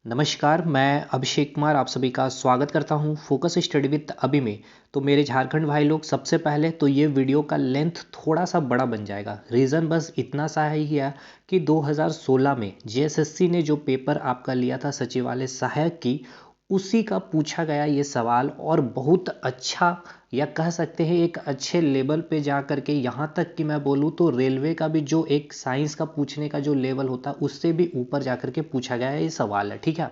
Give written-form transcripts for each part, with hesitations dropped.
नमस्कार, मैं अभिषेक कुमार आप सभी का स्वागत करता हूं फोकस स्टडी विद अभी में। तो मेरे झारखंड भाई लोग, सबसे पहले तो ये वीडियो का लेंथ थोड़ा सा बड़ा बन जाएगा। रीज़न बस इतना सा ही है कि 2016 में जेएसएससी ने जो पेपर आपका लिया था सचिवालय सहायक की, उसी का पूछा गया ये सवाल, और बहुत अच्छा, या कह सकते हैं एक अच्छे लेवल पे जा करके, यहाँ तक कि मैं बोलूँ तो रेलवे का भी जो एक साइंस का पूछने का जो लेवल होता है उससे भी ऊपर जा करके पूछा गया है ये सवाल है। ठीक है,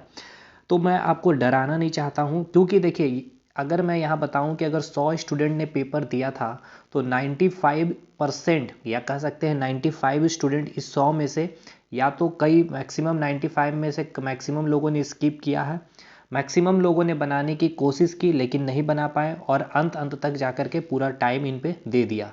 तो मैं आपको डराना नहीं चाहता हूँ, क्योंकि देखिए अगर मैं यहाँ बताऊँ कि अगर 100 स्टूडेंट ने पेपर दिया था तो 95% या कह सकते हैं 95 स्टूडेंट इस 100 में से, या तो कई मैक्सिमम 95 में से मैक्सिमम लोगों ने स्किप किया है, मैक्सिमम लोगों ने बनाने की कोशिश की लेकिन नहीं बना पाए, और अंत तक जाकर के पूरा टाइम इन पे दे दिया।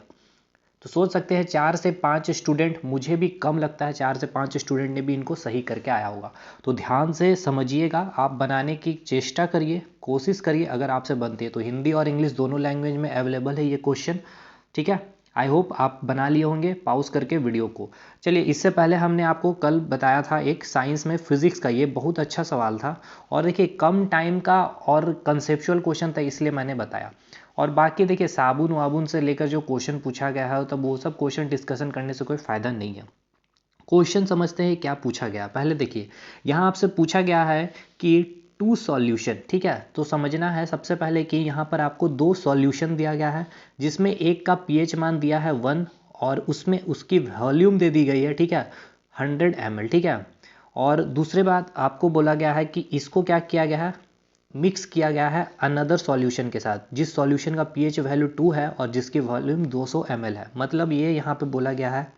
तो सोच सकते हैं 4 से 5 स्टूडेंट, मुझे भी कम लगता है 4 से 5 स्टूडेंट ने भी इनको सही करके आया होगा। तो ध्यान से समझिएगा, आप बनाने की चेष्टा करिए, कोशिश करिए। अगर आपसे बनती है तो हिंदी और इंग्लिश दोनों लैंग्वेज में अवेलेबल है ये क्वेश्चन। ठीक है, आई होप आप बना लिए होंगे पॉज करके वीडियो को। चलिए, इससे पहले हमने आपको कल बताया था एक साइंस में फिजिक्स का, ये बहुत अच्छा सवाल था, और देखिए कम टाइम का और कंसेप्चुअल क्वेश्चन था इसलिए मैंने बताया। और बाकी देखिए साबुन वाबुन से लेकर जो क्वेश्चन पूछा गया है, तब वो सब क्वेश्चन डिस्कशन करने से कोई फ़ायदा नहीं है। क्वेश्चन समझते हैं क्या पूछा गया। पहले देखिए, यहाँ आपसे पूछा गया है कि टू सॉल्यूशन, ठीक है, तो समझना है सबसे पहले कि यहाँ पर आपको 2 सॉल्यूशन दिया गया है, जिसमें एक का पीएच मान दिया है 1, और उसमें उसकी वॉल्यूम दे दी गई है, ठीक है, 100 ml, ठीक है। और दूसरी बात आपको बोला गया है कि इसको क्या किया गया है, मिक्स किया गया है अनदर सॉल्यूशन के साथ, जिस सॉल्यूशन का पीएच वैल्यू 2 है और जिसकी वॉल्यूम 200 ml है। मतलब ये यहाँ पे बोला गया है,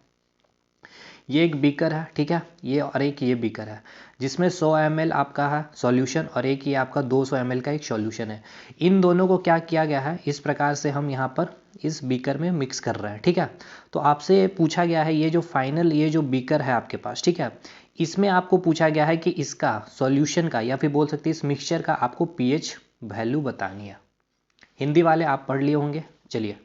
ये एक बीकर है, ठीक है, ये और एक ये बीकर है, जिसमें 100 ml आपका है सॉल्यूशन, और एक ये आपका 200 ml का एक सॉल्यूशन है। इन दोनों को क्या किया गया है, इस प्रकार से हम यहाँ पर इस बीकर में मिक्स कर रहे हैं। ठीक है, तो आपसे पूछा गया है ये जो फाइनल, ये जो बीकर है आपके पास, ठीक है, इसमें आपको पूछा गया है कि इसका सॉल्यूशन का, या फिर बोल सकते हैं इस मिक्सचर का आपको पीएच वैल्यू बतानी है। हिंदी वाले आप पढ़ लिए होंगे। चलिए,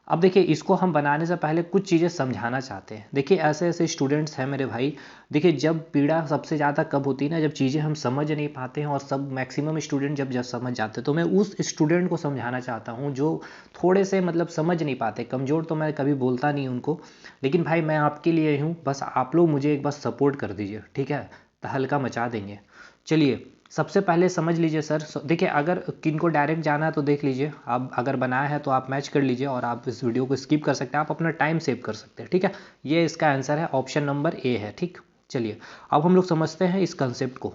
अब देखिए इसको हम बनाने से पहले कुछ चीज़ें समझाना चाहते हैं। देखिए ऐसे ऐसे स्टूडेंट्स हैं मेरे भाई, देखिए जब पीड़ा सबसे ज़्यादा कब होती है ना, जब चीज़ें हम समझ नहीं पाते हैं, और सब मैक्सिमम स्टूडेंट जब समझ जाते हैं, तो मैं उस स्टूडेंट को समझाना चाहता हूँ जो थोड़े से मतलब समझ नहीं पाते। कमज़ोर तो मैं कभी बोलता नहीं उनको, लेकिन भाई मैं आपके लिए हूँ, बस आप लोग मुझे एक बार सपोर्ट कर दीजिए, ठीक है, तो हल्का मचा देंगे। चलिए, सबसे पहले समझ लीजिए सर, देखिए अगर किनको डायरेक्ट जाना है तो देख लीजिए, आप अगर बनाया है तो आप मैच कर लीजिए, और आप इस वीडियो को स्किप कर सकते हैं, आप अपना टाइम सेव कर सकते हैं। ठीक है, ये इसका आंसर है, ऑप्शन नंबर ए है। ठीक, चलिए अब हम लोग समझते हैं इस कंसेप्ट को।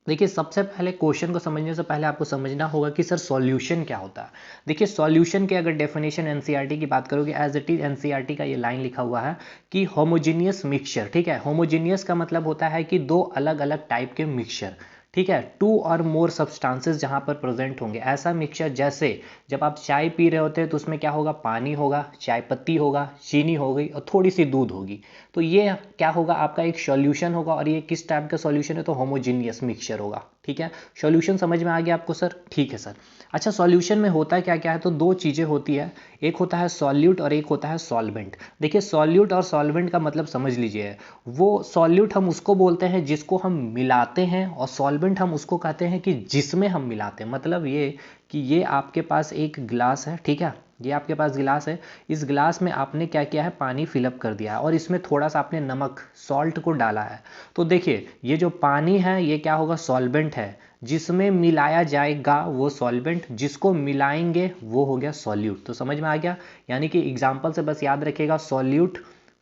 देखिए सबसे पहले क्वेश्चन को समझने से पहले आपको समझना होगा कि सर सॉल्यूशन क्या होता है। देखिए सॉल्यूशन के अगर डेफिनेशन एनसीईआरटी की बात करोगे, एज इट इज एनसीईआरटी का ये लाइन लिखा हुआ है कि होमोजीनियस मिक्सचर। ठीक है, होमोजीनियस का मतलब होता है कि दो अलग अलग टाइप के मिक्सचर, ठीक है, 2 और मोर सब्सटेंसेस जहां पर प्रेजेंट होंगे, ऐसा मिक्सचर। जैसे जब आप चाय पी रहे होते हैं तो उसमें क्या होगा, पानी होगा, चाय पत्ती होगा, चीनी हो गई, और थोड़ी सी दूध होगी। तो ये क्या होगा, आपका एक सॉल्यूशन होगा, और ये किस टाइप का सॉल्यूशन है, तो होमोजीनियस मिक्सचर होगा। ठीक है, सॉल्यूशन समझ में आ गया आपको सर? ठीक है सर। अच्छा, सॉल्यूशन में होता क्या क्या है, तो दो चीज़ें होती है, एक होता है सॉल्यूट और एक होता है सॉल्वेंट। देखिए सॉल्यूट और सॉल्वेंट का मतलब समझ लीजिए, वो सॉल्यूट हम उसको बोलते हैं जिसको हम मिलाते हैं, और सॉल्वेंट हम उसको कहते हैं कि जिसमें हम मिलाते हैं। मतलब ये कि ये आपके पास एक गिलास है, ठीक है, ये आपके पास गिलास है, इस गिलास में आपने क्या किया है, पानी फिलअप कर दिया है, और इसमें थोड़ा सा आपने नमक सॉल्ट को डाला है। तो देखिए ये जो पानी है ये क्या होगा, सॉल्वेंट है, जिसमें मिलाया जाएगा वो सॉल्वेंट, जिसको मिलाएंगे वो हो गया सॉल्यूट। तो समझ में आ गया, यानी कि एग्जाम्पल से बस याद रखिएगा, सॉल्यूट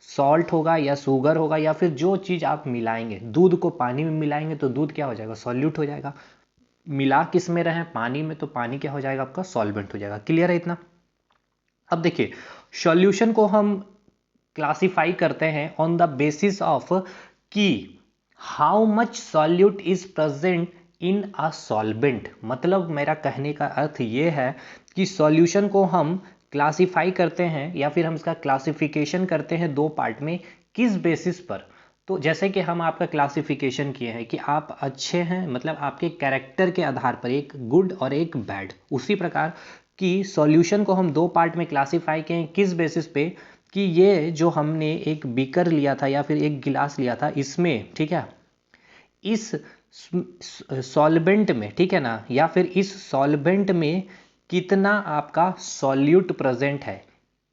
सॉल्ट होगा या शुगर होगा, या फिर जो चीज़ आप मिलाएंगे, दूध को पानी में मिलाएंगे तो दूध क्या हो जाएगा, सॉल्यूट हो जाएगा। मिला किस में रहे, पानी में, तो पानी क्या हो जाएगा आपका, सॉल्वेंट हो जाएगा। क्लियर है इतना? अब देखिए सॉल्यूशन को हम क्लासिफाई करते हैं ऑन द बेसिस ऑफ कि how much solute is present in a solvent. मतलब मेरा कहने का अर्थ ये है कि सॉल्यूशन को हम क्लासिफाई करते हैं, या फिर हम इसका क्लासिफिकेशन करते हैं दो पार्ट में, किस बेसिस पर। तो जैसे कि हम आपका क्लासिफिकेशन किए हैं कि आप अच्छे हैं, मतलब आपके कैरेक्टर के आधार पर, एक गुड और एक बैड, उसी प्रकार कि सॉल्यूशन को हम दो पार्ट में क्लासिफाई किए हैं, किस बेसिस पे, कि ये जो हमने एक बीकर लिया था या फिर एक गिलास लिया था, इसमें, ठीक है, इस सॉल्वेंट में, ठीक है ना, या फिर इस सॉल्वेंट में कितना आपका सॉल्यूट प्रेजेंट है,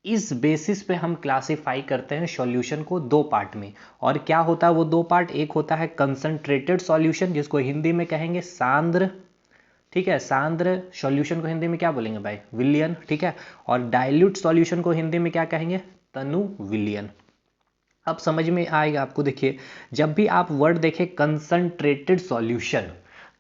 इस बेसिस पे हम क्लासिफाई करते हैं सॉल्यूशन को दो पार्ट में। और क्या होता है वो दो पार्ट, एक होता है कंसंट्रेटेड सॉल्यूशन जिसको हिंदी में कहेंगे सांद्र, ठीक है, सांद्र सॉल्यूशन को हिंदी में क्या बोलेंगे भाई, विलयन, ठीक है, और डाइल्यूट सॉल्यूशन को हिंदी में क्या कहेंगे, तनु विलयन। अब समझ में आएगा आपको। देखिए जब भी आप वर्ड देखें कंसंट्रेटेड सॉल्यूशन,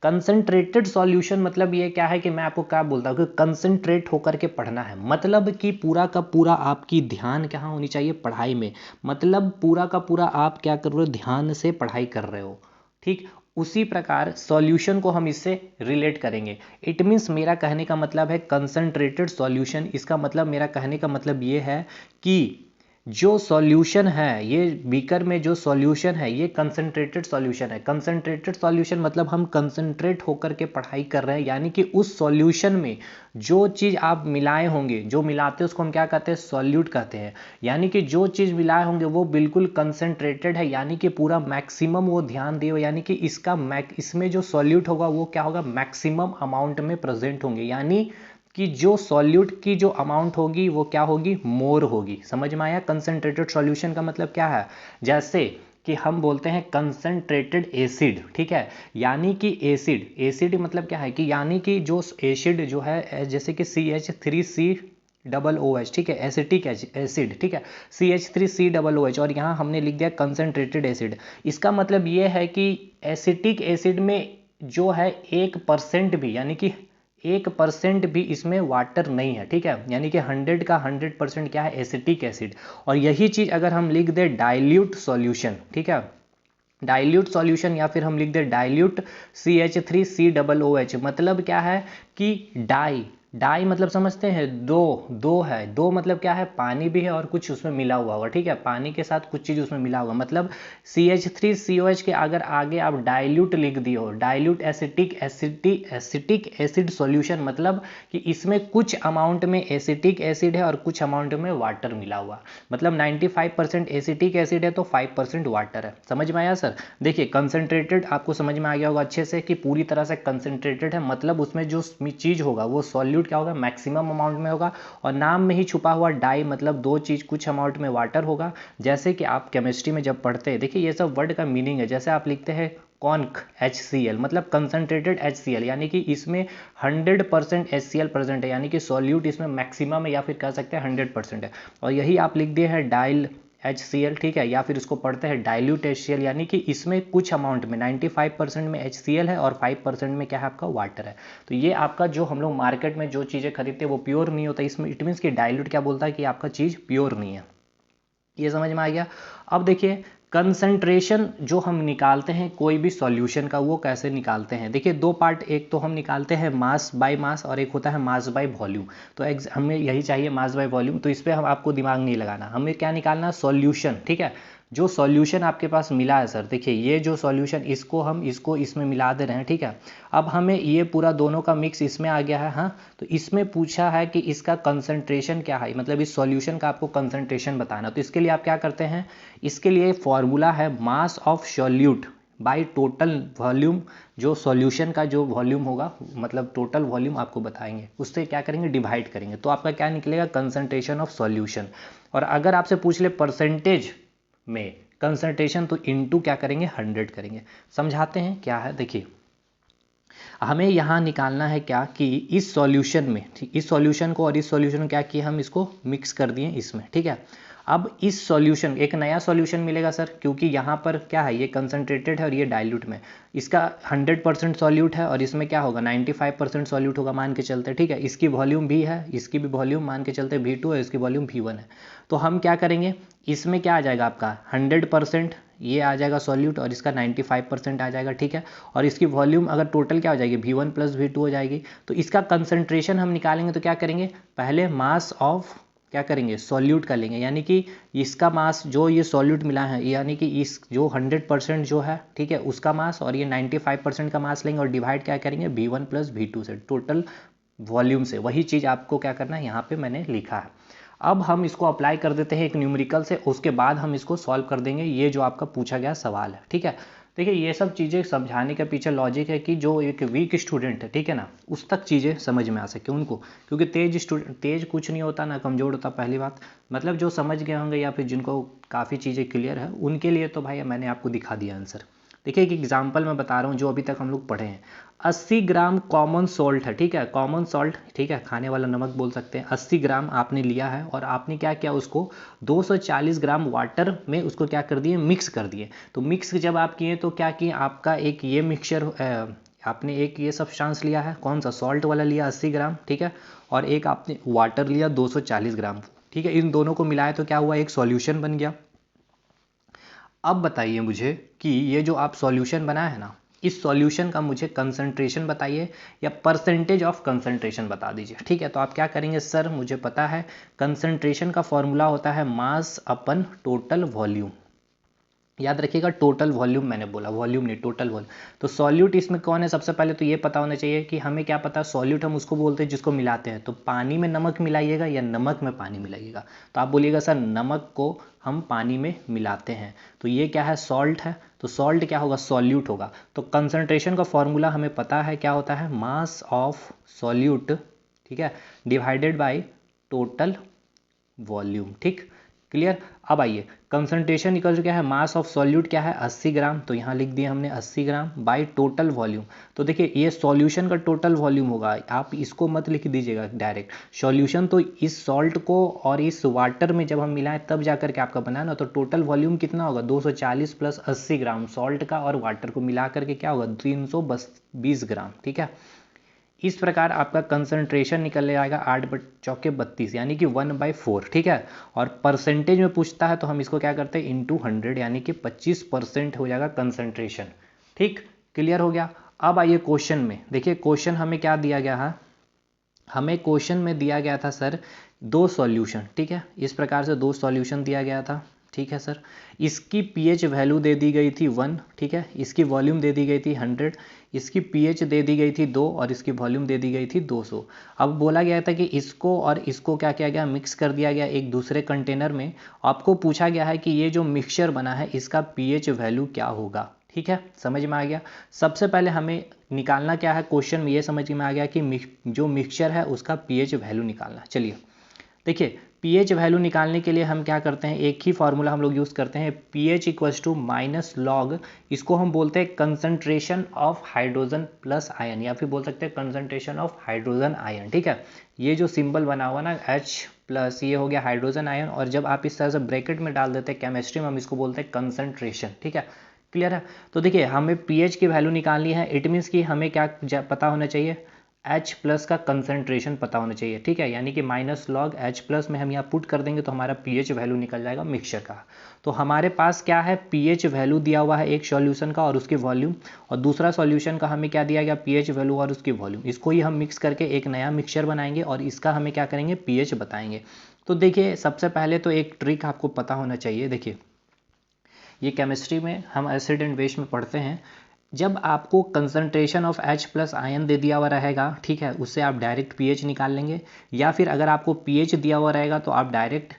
कंसंट्रेटेड सॉल्यूशन मतलब ये क्या है कि मैं आपको क्या बोलता हूँ कि कंसंट्रेट होकर के पढ़ना है, मतलब कि पूरा का पूरा आपकी ध्यान कहाँ होनी चाहिए, पढ़ाई में, मतलब पूरा का पूरा आप क्या कर रहे हो, ध्यान से पढ़ाई कर रहे हो, ठीक। उसी प्रकार सॉल्यूशन को हम इससे रिलेट करेंगे। इट मीन्स मेरा कहने का मतलब है कंसंट्रेटेड सॉल्यूशन, इसका मतलब मेरा कहने का मतलब ये है कि जो सॉल्यूशन है, ये बीकर में जो सॉल्यूशन है ये कंसंट्रेटेड सॉल्यूशन है। कंसंट्रेटेड सॉल्यूशन मतलब हम कंसंट्रेट होकर के पढ़ाई कर रहे हैं, यानी कि उस सॉल्यूशन में जो चीज़ आप मिलाए होंगे, जो मिलाते हैं उसको हम क्या कहते हैं, सॉल्यूट कहते हैं। यानी कि जो चीज़ मिलाए होंगे वो बिल्कुल कंसंट्रेटेड है, यानी कि पूरा मैक्सिमम वो ध्यान दिए, यानी कि इसमें जो सॉल्यूट होगा वो क्या होगा, मैक्सिमम अमाउंट में प्रेजेंट होंगे, यानी कि जो सॉल्यूट की जो अमाउंट होगी वो क्या होगी, मोर होगी। समझ में आया। कंसंट्रेटेड सॉल्यूशन का मतलब क्या है, जैसे कि हम बोलते हैं कंसंट्रेटेड एसिड, ठीक है, यानी कि एसिड, एसिड मतलब क्या है कि यानी कि जो एसिड जो है जैसे कि CH3COOH, ठीक है, एसिटिक एसिड, ठीक है, CH3COOH, और यहाँ हमने लिख दिया कंसंट्रेटेड एसिड। इसका मतलब ये है कि एसिटिक एसिड में जो है 1% भी, यानी कि 1% भी इसमें वाटर नहीं है, ठीक है, यानी कि 100 का 100% क्या है, एसिटिक एसिड। और यही चीज़ अगर हम लिख दे डाइल्यूट सॉल्यूशन, ठीक है, डाइल्यूट सॉल्यूशन, या फिर हम लिख दे डाइल्यूट CH3COOH, मतलब क्या है कि डाई, डाई मतलब समझते हैं, दो, दो है, दो मतलब क्या है, पानी भी है और कुछ उसमें मिला हुआ होगा, ठीक है, पानी के साथ कुछ चीज़ उसमें मिला हुआ, मतलब CH3COH के अगर आगे आप डाइल्यूट लिख दिए हो, डाइल्यूट एसिटिक एसिड सॉल्यूशन, मतलब कि इसमें कुछ अमाउंट में एसिटिक एसिड है और कुछ अमाउंट में वाटर मिला हुआ, मतलब 95% एसिटिक एसिड है तो 5% वाटर है। समझ में आया सर। देखिए कंसंट्रेटेड आपको समझ में आ गया होगा अच्छे से कि पूरी तरह से कंसंट्रेटेड है, मतलब उसमें जो चीज़ होगा वो सॉल्यूट क्या होगा, मैक्सिमम अमाउंट में होगा, और नाम में ही छुपा हुआ डाई मतलब दो चीज़ कुछ अमाउंट में वाटर होगा। जैसे कि आप केमिस्ट्री में जब पढ़ते हैं, देखिए ये सब वर्ड का मीनिंग है, जैसे आप लिखते हैं कॉन्क HCl, मतलब कंसंट्रेटेड HCl, यानी कि इसमें 100% HCl प्रेजेंट है, यानी कि सॉल्यूट इसमें मैक्सिमम है, या फिर कह सकते हैं 100% है। और यही आप लिख दिए हैं डाइल HCl, ठीक है, या फिर उसको पढ़ते हैं डाइल्यूट HCl, यानी कि इसमें कुछ अमाउंट में 95% में HCl है और 5% में क्या है आपका वाटर है। तो ये आपका जो हम लोग मार्केट में जो चीज़ें खरीदते हैं वो प्योर नहीं होता, इसमें इट मीन्स कि डाइल्यूट क्या बोलता है कि आपका चीज़ प्योर नहीं है। ये समझ में आ गया। अब देखिए कंसंट्रेशन जो हम निकालते हैं कोई भी सॉल्यूशन का, वो कैसे निकालते हैं, देखिए दो पार्ट, एक तो हम निकालते हैं मास बाय मास और एक होता है मास बाय वॉल्यूम। तो हमें यही चाहिए मास बाय वॉल्यूम, तो इस पर हम आपको दिमाग नहीं लगाना, हमें क्या निकालना, सॉल्यूशन, ठीक है, जो सॉल्यूशन आपके पास मिला है सर, देखिए ये जो सॉल्यूशन इसको इसमें मिला दे रहे हैं, ठीक है। अब हमें ये पूरा दोनों का मिक्स इसमें आ गया है, हाँ, तो इसमें पूछा है कि इसका कंसंट्रेशन क्या है, मतलब इस सॉल्यूशन का आपको कंसंट्रेशन बताना। तो इसके लिए आप क्या करते हैं, इसके लिए फॉर्मूला है mass of solute by total volume, जो सॉल्यूशन का जो वॉल्यूम होगा, मतलब टोटल वॉल्यूम आपको बताएंगे, उससे क्या करेंगे, डिवाइड करेंगे, तो आपका क्या निकलेगा, कंसंट्रेशन ऑफ सॉल्यूशन। और अगर आपसे पूछ ले परसेंटेज में कंसंट्रेशन, तो इनटू क्या करेंगे, 100 करेंगे। समझाते हैं क्या है। देखिए हमें यहाँ निकालना है क्या कि इस सॉल्यूशन में, ठीक, इस सॉल्यूशन को और इस सॉल्यूशन को क्या किया, हम इसको मिक्स कर दिए इसमें, ठीक है। अब इस सॉल्यूशन एक नया सॉल्यूशन मिलेगा सर, क्योंकि यहाँ पर क्या है, ये कंसंट्रेटेड है और ये डाइल्यूट में, इसका 100% सॉल्यूट है और इसमें क्या होगा, 95% सॉल्यूट होगा मान के चलते, ठीक है। इसकी वॉल्यूम भी है, इसकी भी वॉल्यूम मान के चलते V2 है, इसकी वॉल्यूम V1 है। तो हम क्या करेंगे, इसमें क्या आ जाएगा आपका 100% ये आ जाएगा सॉल्यूट, और इसका 95% आ जाएगा, ठीक है। और इसकी वॉल्यूम अगर टोटल क्या हो जाएगी, V1 + V2 हो जाएगी। तो इसका कंसंट्रेशन हम निकालेंगे तो क्या करेंगे, पहले मास ऑफ क्या करेंगे, सॉल्यूट का लेंगे, यानी कि इसका मास जो ये सॉल्यूट मिला है, यानी कि इस जो 100% जो है, ठीक है, उसका मास, और ये 95% का मास लेंगे और डिवाइड क्या करेंगे, V1 + V2 से, टोटल वॉल्यूम से। वही चीज़ आपको क्या करना है, यहाँ पे मैंने लिखा है। अब हम इसको अप्लाई कर देते हैं एक न्यूमेरिकल से, उसके बाद हम इसको सॉल्व कर देंगे, ये जो आपका पूछा गया सवाल है, ठीक है। देखिए ये सब चीज़ें समझाने के पीछे लॉजिक है कि जो एक वीक स्टूडेंट है, ठीक है ना, उस तक चीज़ें समझ में आ सके उनको, क्योंकि तेज कुछ नहीं होता ना कमज़ोर होता। पहली बात मतलब जो समझ गए होंगे या फिर जिनको काफ़ी चीज़ें क्लियर है उनके लिए तो भाई मैंने आपको दिखा दिया आंसर। देखिए एक एग्जाम्पल मैं बता रहा हूँ जो अभी तक हम लोग पढ़े हैं। 80 ग्राम कॉमन सॉल्ट है, ठीक है, कॉमन सॉल्ट, ठीक है, खाने वाला नमक बोल सकते हैं। 80 ग्राम आपने लिया है और आपने क्या किया, उसको 240 ग्राम वाटर में उसको क्या कर दिए, मिक्स कर दिए। तो मिक्स जब आप किए तो क्या किए, आपका एक ये मिक्सचर आपने एक ये सब्सटेंस लिया है, कौन सा, सॉल्ट वाला लिया 80 ग्राम, ठीक है, और एक आपने वाटर लिया 240 ग्राम, ठीक है। इन दोनों को मिलाया तो क्या हुआ, एक सॉल्यूशन बन गया। अब बताइए मुझे कि ये जो आप सॉल्यूशन बनाया है ना, इस सॉल्यूशन का मुझे कंसंट्रेशन बताइए या परसेंटेज ऑफ कंसंट्रेशन बता दीजिए, ठीक है। तो आप क्या करेंगे, सर मुझे पता है कंसंट्रेशन का फॉर्मूला होता है मास अपन टोटल वॉल्यूम। याद रखिएगा टोटल वॉल्यूम मैंने बोला, वॉल्यूम नहीं, टोटल वॉल्यूम। तो सॉल्यूट इसमें कौन है, सबसे पहले तो ये पता होना चाहिए कि हमें क्या पता, सॉल्यूट हम उसको बोलते हैं जिसको मिलाते हैं। तो पानी में नमक मिलाइएगा या नमक में पानी मिलाइएगा। तो आप बोलिएगा सर नमक को हम पानी में मिलाते हैं, तो ये क्या है, सॉल्ट है। तो सॉल्ट क्या होगा, सॉल्यूट होगा। तो कंसंट्रेशन का फॉर्मूला हमें पता है क्या होता है, मास ऑफ सॉल्यूट, ठीक है, डिवाइडेड बाय टोटल वॉल्यूम, ठीक, क्लियर। अब आइए कंसंट्रेशन इक्वल टू क्या है, मास ऑफ सॉल्यूट क्या है 80 ग्राम, तो यहाँ लिख दिया हमने 80 ग्राम बाय टोटल वॉल्यूम। तो देखिए ये सॉल्यूशन का टोटल वॉल्यूम होगा, आप इसको मत लिख दीजिएगा डायरेक्ट, सॉल्यूशन तो इस सॉल्ट को और इस वाटर में जब हम मिलाएं तब जाकर के आपका बना ना। तो टोटल वॉल्यूम कितना होगा, 240 प्लस 80 ग्राम सॉल्ट का और वाटर को मिला करके क्या होगा, 320 ग्राम, ठीक है। इस प्रकार आपका कंसंट्रेशन निकल आएगा 8 चौके 32 यानी कि 1/4, ठीक है। और परसेंटेज में पूछता है तो हम इसको क्या करते हैं, इंटू 100 यानी कि 25% हो जाएगा कंसंट्रेशन, ठीक, क्लियर हो गया। अब आइए क्वेश्चन में, देखिए क्वेश्चन हमें क्या दिया गया है, हमें क्वेश्चन में दिया गया था सर 2 सॉल्यूशन, ठीक है, इस प्रकार से 2 सॉल्यूशन दिया गया था, ठीक है सर। इसकी पीएच वैल्यू दे दी गई थी 1, ठीक है, इसकी वॉल्यूम दे दी गई थी 100, इसकी पीएच दे दी गई थी 2 और इसकी वॉल्यूम दे दी गई थी 200। अब बोला गया था कि इसको और इसको क्या किया गया, मिक्स कर दिया गया एक दूसरे कंटेनर में। आपको पूछा गया है कि ये जो मिक्सचर बना है इसका पीएच वैल्यू क्या होगा, ठीक है, समझ में आ गया। सबसे पहले हमें निकालना क्या है, क्वेश्चन में ये समझ में आ गया कि जो मिक्सचर है उसका पीएच वैल्यू निकालना। चलिए देखिए पीएच वैल्यू निकालने के लिए हम क्या करते हैं, एक ही फार्मूला हम लोग यूज़ करते हैं, pH equals to minus log, इसको हम बोलते हैं concentration of hydrogen plus ion, या फिर बोल सकते हैं कंसंट्रेशन ऑफ हाइड्रोजन आयन, ठीक है। ये जो सिंबल बना हुआ ना H प्लस, ये हो गया हाइड्रोजन आयन, और जब आप इस तरह से ब्रैकेट में डाल देते हैं केमिस्ट्री में हम इसको बोलते हैं कंसंट्रेशन, ठीक है, क्लियर है। तो देखिए हमें पीएच की वैल्यू निकालनी है, इट मीन्स कि हमें क्या पता होना चाहिए, H प्लस का कंसंट्रेशन पता होना चाहिए, ठीक है, यानी कि माइनस लॉग H प्लस में हम यहाँ पुट कर देंगे तो हमारा पीएच वैल्यू निकल जाएगा मिक्सचर का। तो हमारे पास क्या है, पीएच वैल्यू दिया हुआ है एक सॉल्यूशन का और उसकी वॉल्यूम, और दूसरा सॉल्यूशन का हमें क्या दिया गया, पीएच वैल्यू और उसकी वॉल्यूम। इसको ही हम मिक्स करके एक नया मिक्सचर बनाएंगे और इसका हमें क्या करेंगे, पीएच बताएंगे। तो देखिए सबसे पहले तो एक ट्रिक आपको पता होना चाहिए। देखिए ये केमिस्ट्री में हम एसिड एंड बेस में पढ़ते हैं, जब आपको concentration of H plus ion दे दिया हुआ रहेगा, ठीक है, उससे आप डायरेक्ट पीएच निकाल लेंगे, या फिर अगर आपको पीएच दिया हुआ रहेगा तो आप डायरेक्ट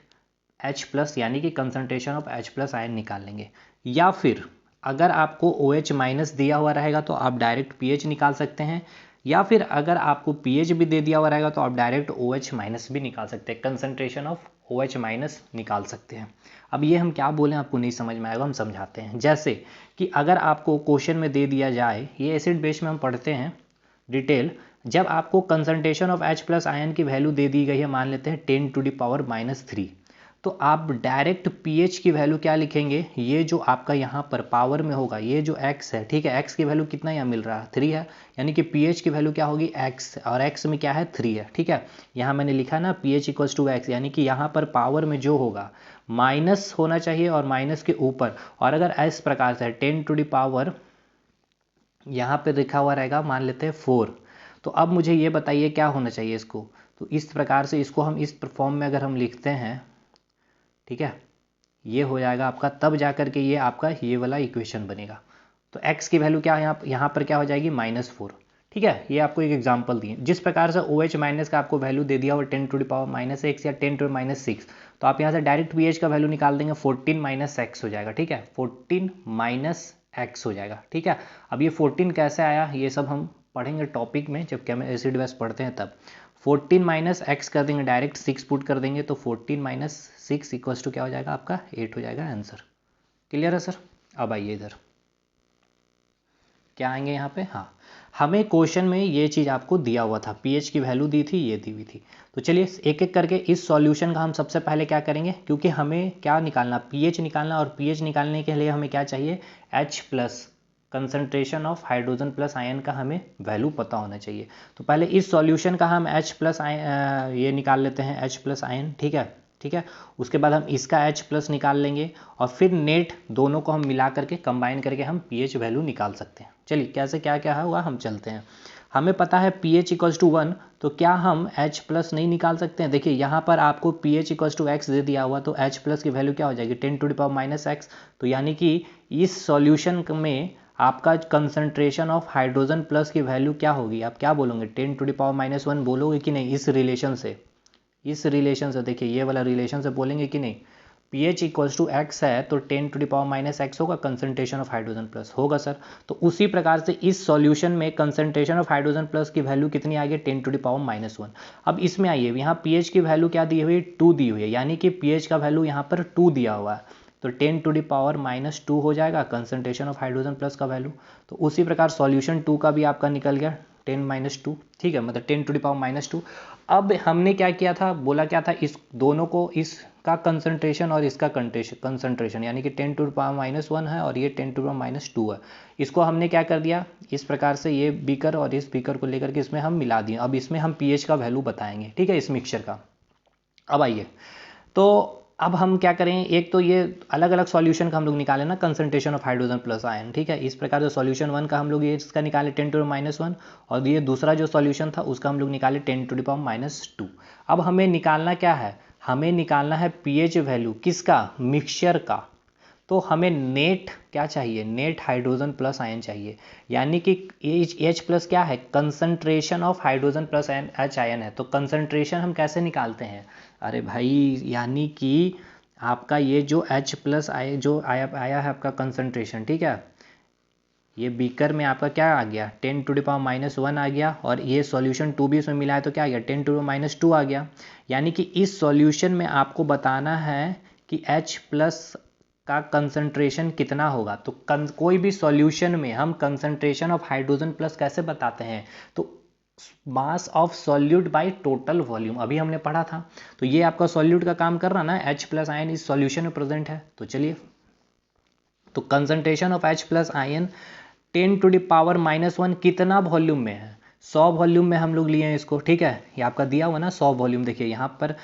H प्लस यानी कि concentration of H plus ion निकाल लेंगे, या फिर अगर आपको OH माइनस दिया हुआ रहेगा तो आप डायरेक्ट पीएच निकाल सकते हैं, या फिर अगर आपको पीएच भी दे दिया हुआ रहेगा तो आप डायरेक्ट OH माइनस भी निकाल सकते हैं, कंसंट्रेशन ऑफ OH माइनस निकाल सकते हैं। अब ये हम क्या बोलें आपको नहीं समझ में आएगा, हम समझाते हैं। जैसे कि अगर आपको क्वेश्चन में दे दिया जाए, ये एसिड बेस में हम पढ़ते हैं डिटेल, जब आपको concentration of H plus ion की वैल्यू दे दी गई है, मान लेते हैं 10⁻⁻3, तो आप डायरेक्ट पीएच की वैल्यू क्या लिखेंगे, ये जो आपका यहाँ पर पावर में होगा, ये जो x है, ठीक है, x की वैल्यू कितना यहाँ मिल रहा है 3 है, यानी कि पीएच की वैल्यू क्या होगी x, और x में क्या है 3 है, ठीक है। यहाँ मैंने लिखा ना पीएच इक्वल्स टू x, यानी कि यहाँ पर पावर में जो होगा माइनस होना चाहिए और माइनस के ऊपर, और अगर इस प्रकार से 10⁻, यहाँ पे लिखा हुआ रहेगा मान लेते हैं 4, तो अब मुझे ये बताइए क्या होना चाहिए इसको। तो इस प्रकार से इसको हम इस फॉर्म में अगर हम लिखते हैं, ठीक है, ये हो जाएगा आपका, तब जा कर के ये आपका ये वाला इक्वेशन बनेगा। तो x की वैल्यू क्या है, यहाँ पर क्या हो जाएगी -4, ठीक है। ये आपको एक एग्जांपल दिए, जिस प्रकार से OH माइनस का आपको वैल्यू दे दिया हो 10⁻⁻6 या 10⁻6, तो आप यहाँ से डायरेक्ट pH का वैल्यू निकाल देंगे, 14 - x हो जाएगा, ठीक है, 14 - एक्स हो जाएगा। ठीक है, अब ये 14 कैसे आया ये सब हम पढ़ेंगे टॉपिक में, जब एसिड बेस पढ़ते हैं तब। 14 माइनस एक्स कर देंगे, डायरेक्ट 6 पुट कर देंगे, तो 14 माइनस 6 इक्वल्स टू क्या हो जाएगा आपका 8 हो जाएगा आंसर। क्लियर है सर? अब आइए इधर, क्या आएंगे यहाँ पे, हाँ हमें क्वेश्चन में ये चीज़ आपको दिया हुआ था, पीएच की वैल्यू दी थी, ये दी हुई थी। तो चलिए एक एक करके इस सॉल्यूशन का हम सबसे पहले क्या करेंगे, क्योंकि हमें क्या निकालना, पीएच निकालना, और पीएच निकालने के लिए हमें क्या चाहिए, H plus, concentration of hydrogen plus ion का हमें वैल्यू पता होना चाहिए। तो पहले इस सॉल्यूशन का हम H प्लस ये निकाल लेते हैं, H प्लस आयन। ठीक है, ठीक है, उसके बाद हम इसका H प्लस निकाल लेंगे, और फिर नेट दोनों को हम मिला करके कंबाइन करके हम पीएच वैल्यू निकाल सकते हैं। चलिए कैसे क्या क्या हुआ हम चलते हैं। हमें पता है पीएच इक्वल्स टू 1, तो क्या हम H प्लस नहीं निकाल सकते हैं? देखिए यहाँ पर आपको पीएच इक्वल्स टू एक्स दे दिया हुआ, तो H प्लस की वैल्यू क्या हो जाएगी 10 to the power minus x. तो यानी कि इस सॉल्यूशन में आपका कंसंट्रेशन ऑफ हाइड्रोजन प्लस की वैल्यू क्या होगी, आप क्या बोलोगे, 10 टू द पावर माइनस 1 बोलोगे कि नहीं? इस रिलेशन से, इस रिलेशन से, देखिए ये वाला रिलेशन से बोलेंगे कि नहीं? पीएच इक्वल्स टू एक्स है तो 10 to the power minus x होगा कंसंट्रेशन ऑफ हाइड्रोजन प्लस, होगा सर। तो उसी प्रकार से इस सॉल्यूशन में कंसंट्रेशन ऑफ हाइड्रोजन प्लस की वैल्यू कितनी आ गई 10 टू द पावर माइनस 1। अब इसमें आइए, यहाँ पीएच की वैल्यू क्या दी हुई है 2 दी हुई है, यानी कि पीएच का वैल्यू यहाँ पर 2 दिया हुआ है, तो 10 टू द पावर माइनस 2 हो जाएगा कंसंट्रेशन ऑफ हाइड्रोजन प्लस का वैल्यू। तो उसी प्रकार सॉल्यूशन 2 का भी आपका निकल गया 10 माइनस 2, ठीक है, मतलब 10 टू द पावर माइनस 2। अब हमने क्या किया था, बोला क्या था, इस दोनों को, इसका कंसंट्रेशन और इसका कंसंट्रेशन, यानी कि 10 टू द पावर माइनस 1 है और ये 10 टू द पावर माइनस 2 है, इसको हमने क्या कर दिया इस प्रकार से, ये बीकर और इस बीकर को लेकर के इसमें हम मिला दिए। अब इसमें हम पीएच का वैल्यू बताएंगे, ठीक है, इस मिक्सचर का। अब आइए, तो अब हम क्या करें, एक तो ये अलग अलग सॉल्यूशन का हम लोग निकाले ना, concentration of hydrogen plus ion, ठीक है, इस प्रकार जो सॉल्यूशन 1 का हम लोग ये इसका निकाले 10 टू द माइनस 1, और ये दूसरा जो सॉल्यूशन था उसका हम लोग निकाले 10 टू द पावर माइनस 2। अब हमें निकालना क्या है, हमें निकालना है पीएच वैल्यू किसका, मिक्सचर का। तो हमें नेट क्या चाहिए, नेट हाइड्रोजन प्लस आयन चाहिए, यानी कि H प्लस क्या है, concentration of hydrogen plus H ion है। तो कंसंट्रेशन हम कैसे निकालते हैं, अरे भाई, यानी कि आपका ये जो H प्लस जो आया है आपका कंसंट्रेशन, ठीक है, ये बीकर में आपका क्या आ गया 10 टू द पावर माइनस 1 आ गया, और ये सॉल्यूशन 2 भी इसमें मिला है तो क्या आ गया 10 टू द माइनस 2 आ गया। यानी कि इस सॉल्यूशन में आपको बताना है कि H प्लस का कंसंट्रेशन कितना होगा। तो कोई भी सॉल्यूशन में हम कंसंट्रेशन ऑफ हाइड्रोजन प्लस कैसे बताते हैं, तो mass of solute by total volume, अभी हमने पढ़ा था। तो ये आपका सॉल्यूट का काम कर रहा ना, H प्लस आयन इस सॉल्यूशन में प्रेजेंट है। तो चलिए, तो concentration of H plus ion 10 to the power minus 1 कितना वॉल्यूम में है, 100 वॉल्यूम में हम लोग लिए हैं इसको, ठीक है, ये आपका दिया हुआ ना 100 वॉल्यूम। देखिए यहाँ पर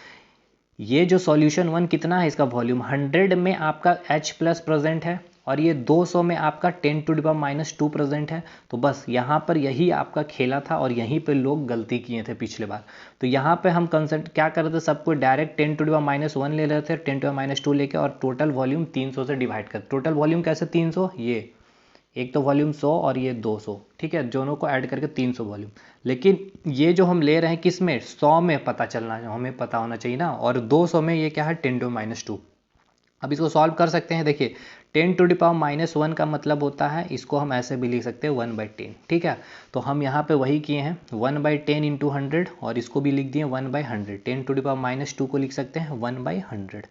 ये जो सॉल्यूशन 1 कितना है, इसका वॉल्यूम 100 में आपका H प्लस प्रेजेंट है, और ये 200 में आपका 10 to the power minus 2 present है। तो बस यहाँ पर यही आपका खेला था, और यहीं पे लोग गलती किए थे पिछले बार। तो यहाँ पे हम क्या कर रहे थे, सबको direct 10 to the power minus 1 ले रहे थे, 10 टू द पावर माइनस 2 लेके, और टोटल वॉल्यूम 300 से डिवाइड कर। टोटल वॉल्यूम कैसे 300, ये एक तो वॉल्यूम 100 और ये 200, ठीक है, दोनों को ऐड करके 300 वॉल्यूम। लेकिन ये जो हम ले रहे हैं किस में, 100 में पता चलना हमें पता होना चाहिए ना, और 200 में ये क्या है 10 टू माइनस 2। अब इसको सॉल्व कर सकते हैं। देखिए 10 टू द पावर माइनस 1 का मतलब होता है, इसको हम ऐसे भी लिख सकते हैं 1/10, ठीक है। तो हम यहाँ पे वही किए हैं 1/10 इंटू 100, और इसको भी लिख दिए 1/100। 10 टू द पावर माइनस 2 को लिख सकते हैं 1/100।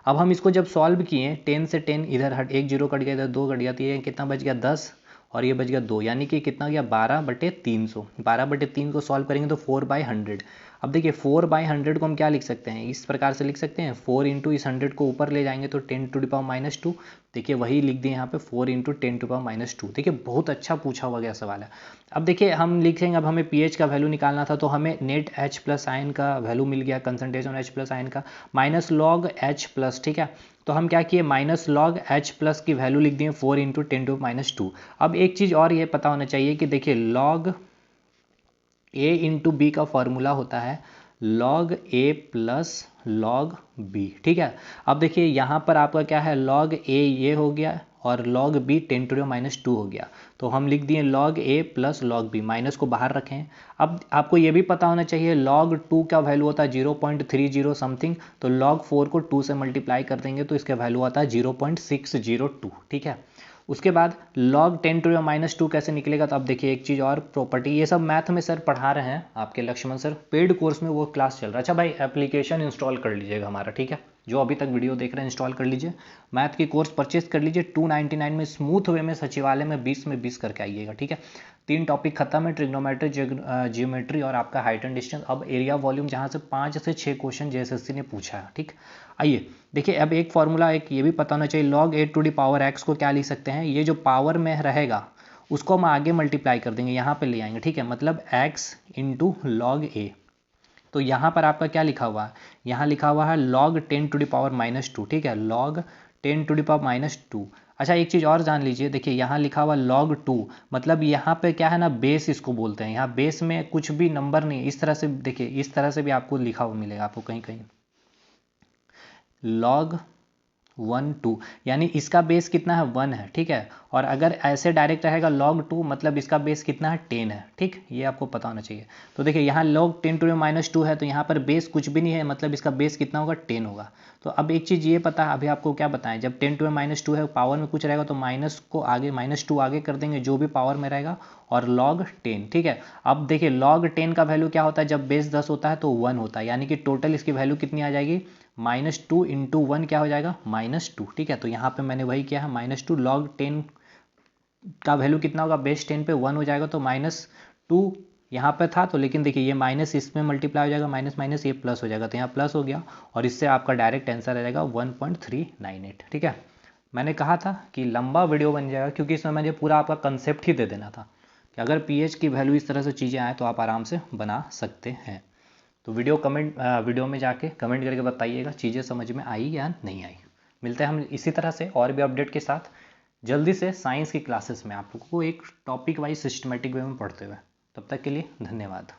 अब हम इसको जब सॉल्व किए 10 से 10 इधर हट, एक जीरो कट गया, इधर 2 कट गया, तो ये कितना बच गया 10, और ये बच गया 2, यानी कि कितना गया 12/300। 12/3 को सॉल्व करेंगे तो 4/100। अब देखिए 4/100 को हम क्या लिख सकते हैं, इस प्रकार से लिख सकते हैं 4 इंटू इस 100 को ऊपर ले जाएंगे तो 10 टू द पावर माइनस 2। देखिए वही लिख दिए यहाँ पे 4 इंटू 10 टू पावर माइनस 2। देखिए बहुत अच्छा पूछा हुआ गया सवाल है। अब देखिए हम लिखेंगे, अब हमें पीएच का वैल्यू निकालना था, तो हमें नेट H प्लस आयन का वैल्यू मिल गया, कंसंट्रेशन H प्लस आयन का माइनस लॉग H प्लस, ठीक है। तो हम क्या किए, माइनस लॉग H प्लस की वैल्यू लिख दिए 4 इंटू 10 टू माइनस 2। अब एक चीज़ और ये पता होना चाहिए कि देखिए लॉग A इंटू बी का फॉर्मूला होता है log A plus log B, ठीक है। अब देखिए यहाँ पर आपका क्या है, लॉग A ये हो गया, और log B 10 to the minus 2 हो गया। तो हम लिख दिए log A plus log B, minus को बाहर रखें। अब आपको ये भी पता होना चाहिए लॉग 2 का वैल्यू होता है 0.30 समथिंग, तो लॉग 4 को 2 से मल्टीप्लाई कर देंगे तो इसका वैल्यू आता है 0.602, ठीक है। उसके बाद log 10⁻² कैसे निकलेगा, तो अब देखिए एक चीज़ और प्रॉपर्टी, ये सब मैथ में सर पढ़ा रहे हैं आपके लक्ष्मण सर, पेड कोर्स में वो क्लास चल रहा है। अच्छा भाई एप्लीकेशन इंस्टॉल कर लीजिएगा हमारा, ठीक है, जो अभी तक वीडियो देख रहे हैं इंस्टॉल कर लीजिए, मैथ की कोर्स परचेज कर लीजिए 299 में, स्मूथ वे में सचिवालय में 20 में 20 करके आइएगा, ठीक है। 3 टॉपिक खत्म है, ट्रिग्नोमेट्री, जियोमेट्री और आपका हाइट एंड डिस्टेंस। अब एरिया वॉल्यूम जहाँ से 5 से 6 क्वेश्चन जेएसएससी ने पूछा है, ठीक। आइए देखिए, अब एक फॉर्मूला, एक ये भी पता होना चाहिए, log 8⁻x को क्या लिख सकते हैं, ये जो पावर में रहेगा उसको हम आगे मल्टीप्लाई कर देंगे, यहाँ पे ले आएंगे, ठीक है, मतलब x इंटू log a। तो यहाँ पर आपका क्या लिखा हुआ है, यहाँ लिखा हुआ है log 10⁻², ठीक है, log 10⁻²। अच्छा एक चीज़ और जान लीजिए, देखिए यहाँ लिखा हुआ log 2, मतलब यहाँ पे क्या है ना, बेस इसको बोलते हैं, यहाँ बेस में कुछ भी नंबर नहीं, इस तरह से देखिए, इस तरह से भी आपको लिखा हुआ मिलेगा आपको कहीं कहीं, log 1 2, यानी इसका बेस कितना है 1 है, ठीक है। और अगर ऐसे डायरेक्ट रहेगा log 2, मतलब इसका बेस कितना है 10 है, ठीक, ये आपको पता होना चाहिए। तो देखिए यहाँ log 10⁻² है, तो यहाँ पर बेस कुछ भी नहीं है, मतलब इसका बेस कितना होगा 10 होगा। तो अब एक चीज़ ये पता है, अभी आपको क्या बताएं, जब 10⁻² है, पावर में कुछ रहेगा तो माइनस को आगे -2 आगे कर देंगे जो भी पावर में रहेगा, और log 10, ठीक है। अब देखिए log 10 का वैल्यू क्या होता है, जब बेस 10 होता है तो 1 होता है, यानी कि टोटल इसकी वैल्यू कितनी आ जाएगी, -2 इंटू 1 क्या हो जाएगा, -2, ठीक है। तो यहाँ पे मैंने वही किया है, -2, log 10 का वैल्यू कितना होगा, बेस 10 पे 1 हो जाएगा, तो -2 यहाँ पे था, तो लेकिन देखिए ये माइनस इसमें मल्टीप्लाई हो जाएगा, माइनस माइनस ये प्लस हो जाएगा, तो यहाँ प्लस हो गया, और इससे आपका डायरेक्ट आंसर आ जाएगा 1.398, ठीक है। मैंने कहा था कि लंबा वीडियो बन जाएगा, क्योंकि इसमें मुझे पूरा आपका कंसेप्ट ही दे देना था कि अगर पीएच की वैल्यू इस तरह से चीज़ें आए तो आप आराम से बना सकते हैं। तो वीडियो में जाके कमेंट करके बताइएगा चीज़ें समझ में आई या नहीं आई। मिलते हैं हम इसी तरह से और भी अपडेट के साथ जल्दी से साइंस की क्लासेस में, आप लोगों को एक टॉपिक वाइज सिस्टमेटिक वे में पढ़ते हुए। तब तक के लिए धन्यवाद।